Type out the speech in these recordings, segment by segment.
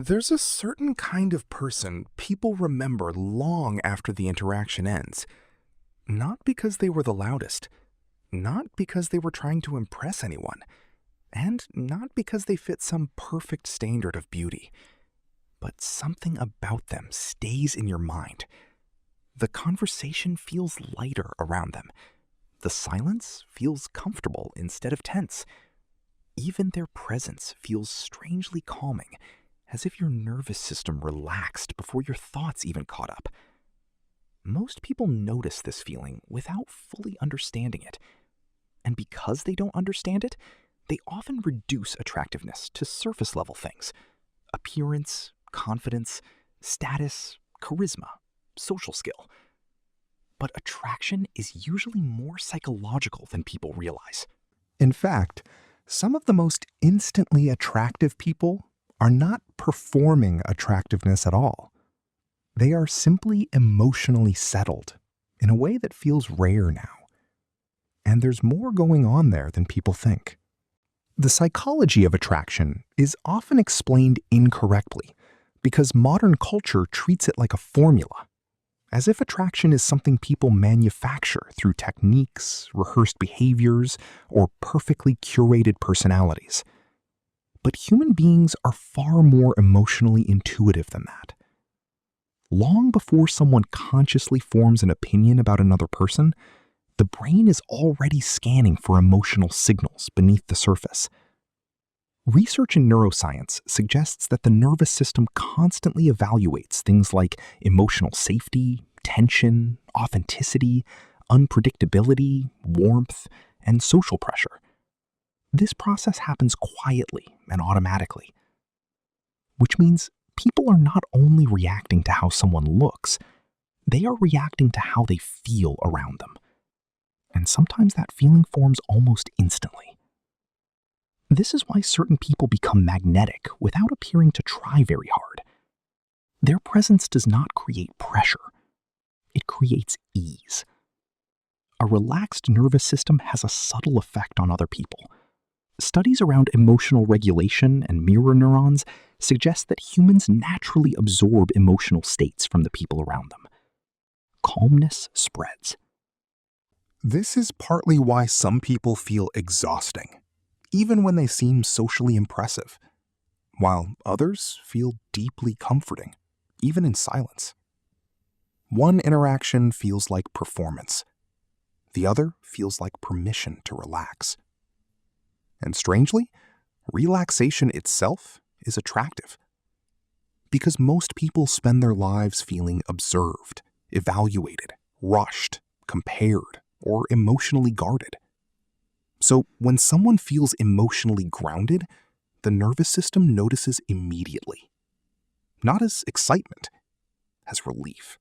There's a certain kind of person people remember long after the interaction ends. Not because they were the loudest, not because they were trying to impress anyone, and not because they fit some perfect standard of beauty. But something about them stays in your mind. The conversation feels lighter around them. The silence feels comfortable instead of tense. Even their presence feels strangely calming, as if your nervous system relaxed before your thoughts even caught up. Most people notice this feeling without fully understanding it. And because they don't understand it, they often reduce attractiveness to surface level things: appearance, confidence, status, charisma, social skill. But attraction is usually more psychological than people realize. In fact, some of the most instantly attractive people are not performing attractiveness at all. They are simply emotionally settled in a way that feels rare now. And there's more going on there than people think. The psychology of attraction is often explained incorrectly because modern culture treats it like a formula, as if attraction is something people manufacture through techniques, rehearsed behaviors, or perfectly curated personalities. But human beings are far more emotionally intuitive than that. Long before someone consciously forms an opinion about another person, the brain is already scanning for emotional signals beneath the surface. Research in neuroscience suggests that the nervous system constantly evaluates things like emotional safety, tension, authenticity, unpredictability, warmth, and social pressure. This process happens quietly and automatically, which means people are not only reacting to how someone looks, they are reacting to how they feel around them. And sometimes that feeling forms almost instantly. This is why certain people become magnetic without appearing to try very hard. Their presence does not create pressure. It creates ease. A relaxed nervous system has a subtle effect on other people. Studies around emotional regulation and mirror neurons suggest that humans naturally absorb emotional states from the people around them. Calmness spreads. This is partly why some people feel exhausting, even when they seem socially impressive, while others feel deeply comforting, even in silence. One interaction feels like performance. The other feels like permission to relax. And strangely, relaxation itself is attractive. Because most people spend their lives feeling observed, evaluated, rushed, compared, or emotionally guarded. So when someone feels emotionally grounded, the nervous system notices immediately. Not as excitement, as relief.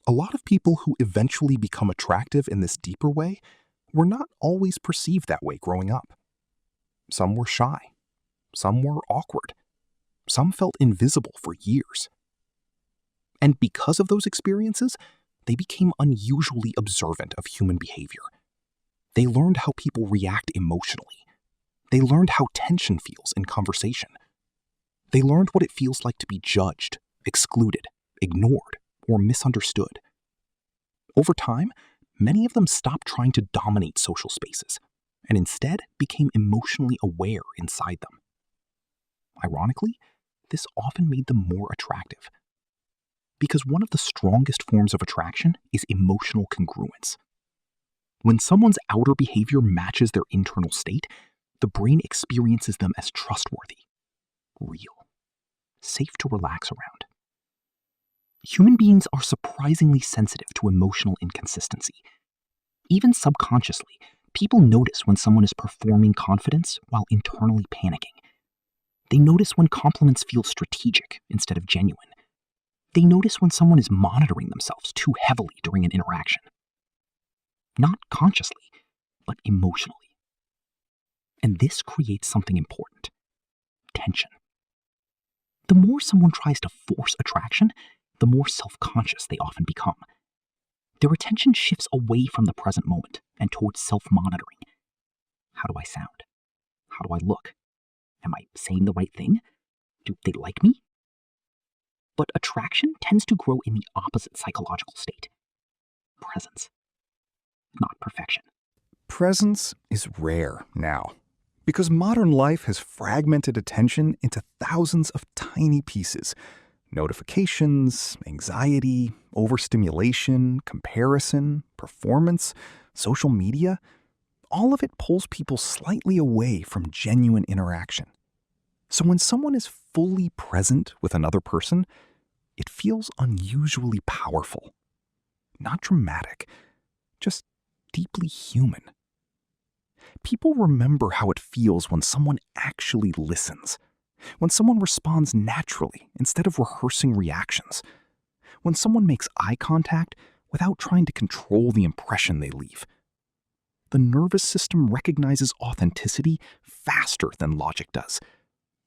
A lot of people who eventually become attractive in this deeper way were not always perceived that way growing up. Some were shy. Some were awkward. Some felt invisible for years. And because of those experiences, they became unusually observant of human behavior. They learned how people react emotionally. They learned how tension feels in conversation. They learned what it feels like to be judged, excluded, ignored, or misunderstood. Over time, many of them stopped trying to dominate social spaces and instead became emotionally aware inside them. Ironically, this often made them more attractive. Because one of the strongest forms of attraction is emotional congruence. When someone's outer behavior matches their internal state, the brain experiences them as trustworthy, real, safe to relax around. Human beings are surprisingly sensitive to emotional inconsistency. Even subconsciously, people notice when someone is performing confidence while internally panicking. They notice when compliments feel strategic instead of genuine. They notice when someone is monitoring themselves too heavily during an interaction. Not consciously, but emotionally. And this creates something important: tension. The more someone tries to force attraction, the more self-conscious they often become. Their attention shifts away from the present moment and towards self-monitoring. How do I sound? How do I look? Am I saying the right thing? Do they like me? But attraction tends to grow in the opposite psychological state. Presence, not perfection. Presence is rare now, because modern life has fragmented attention into thousands of tiny pieces. Notifications, anxiety, overstimulation, comparison, performance, social media, all of it pulls people slightly away from genuine interaction. So when someone is fully present with another person, it feels unusually powerful. Not dramatic, just deeply human. People remember how it feels when someone actually listens, when someone responds naturally instead of rehearsing reactions, when someone makes eye contact without trying to control the impression they leave. The nervous system recognizes authenticity faster than logic does,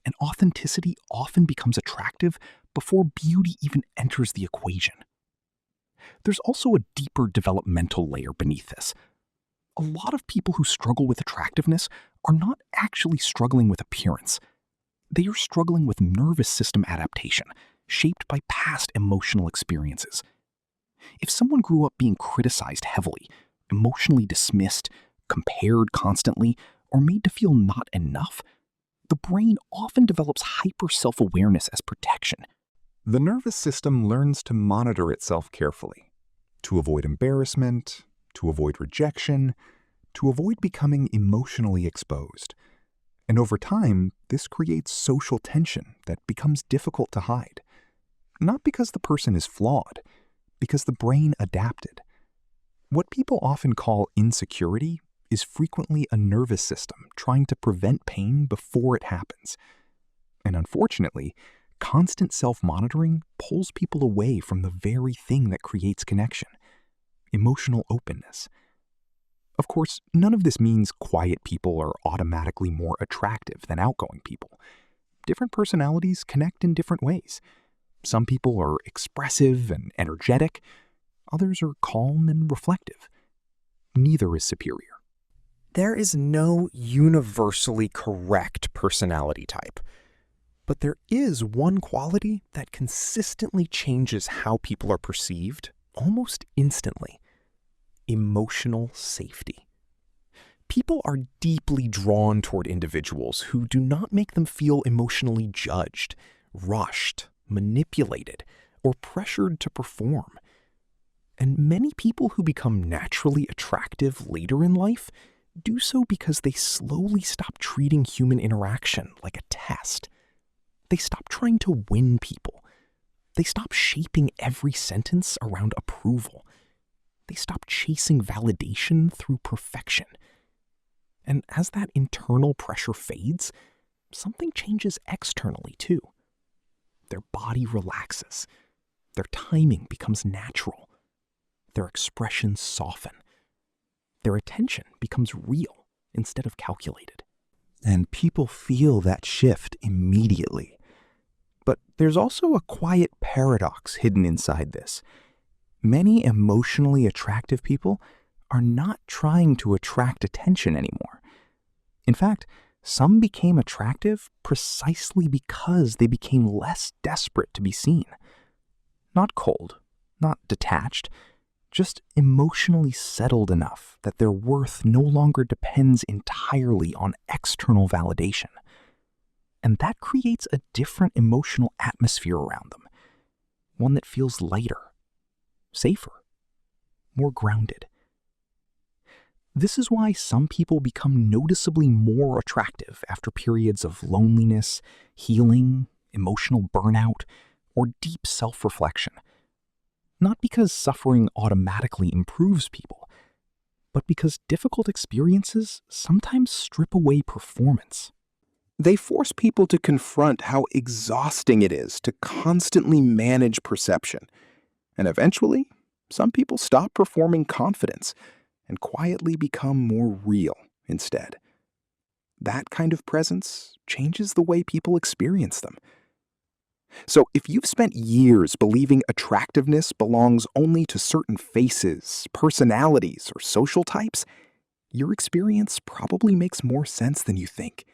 and authenticity often becomes attractive before beauty even enters the equation. There's also a deeper developmental layer beneath this. A lot of people who struggle with attractiveness are not actually struggling with appearance. They are struggling with nervous system adaptation, shaped by past emotional experiences. If someone grew up being criticized heavily, emotionally dismissed, compared constantly, or made to feel not enough, the brain often develops hyper self-awareness as protection. The nervous system learns to monitor itself carefully, to avoid embarrassment, to avoid rejection, to avoid becoming emotionally exposed. And over time, this creates social tension that becomes difficult to hide. Not because the person is flawed, because the brain adapted. What people often call insecurity is frequently a nervous system trying to prevent pain before it happens. And unfortunately, constant self-monitoring pulls people away from the very thing that creates connection: emotional openness. Of course, none of this means quiet people are automatically more attractive than outgoing people. Different personalities connect in different ways. Some people are expressive and energetic. Others are calm and reflective. Neither is superior. There is no universally correct personality type. But there is one quality that consistently changes how people are perceived almost instantly: emotional safety. People are deeply drawn toward individuals who do not make them feel emotionally judged, rushed, manipulated, or pressured to perform. And many people who become naturally attractive later in life do so because they slowly stop treating human interaction like a test. They stop trying to win people. They stop shaping every sentence around approval. They stop chasing validation through perfection. And as that internal pressure fades, something changes externally too. Their body relaxes. Their timing becomes natural. Their expressions soften. Their attention becomes real instead of calculated. And people feel that shift immediately. But there's also a quiet paradox hidden inside this. Many emotionally attractive people are not trying to attract attention anymore. In fact, some became attractive precisely because they became less desperate to be seen. Not cold, not detached, just emotionally settled enough that their worth no longer depends entirely on external validation. And that creates a different emotional atmosphere around them, one that feels lighter, safer, more grounded. This is why some people become noticeably more attractive after periods of loneliness, healing, emotional burnout, or deep self-reflection. Not because suffering automatically improves people, but because difficult experiences sometimes strip away performance. They force people to confront how exhausting it is to constantly manage perception. And eventually, some people stop performing confidence and quietly become more real instead. That kind of presence changes the way people experience them. So if you've spent years believing attractiveness belongs only to certain faces, personalities, or social types, your experience probably makes more sense than you think.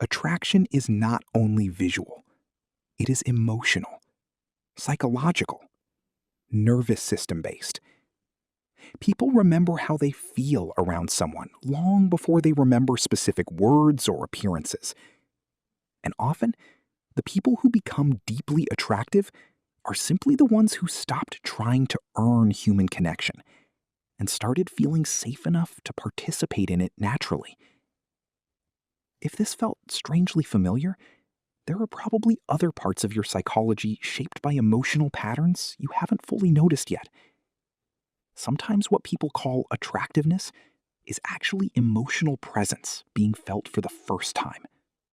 Attraction is not only visual, it is emotional, psychological, nervous system based. People remember how they feel around someone long before they remember specific words or appearances. And often, the people who become deeply attractive are simply the ones who stopped trying to earn human connection and started feeling safe enough to participate in it naturally. If this felt strangely familiar, there are probably other parts of your psychology shaped by emotional patterns you haven't fully noticed yet. Sometimes what people call attractiveness is actually emotional presence being felt for the first time.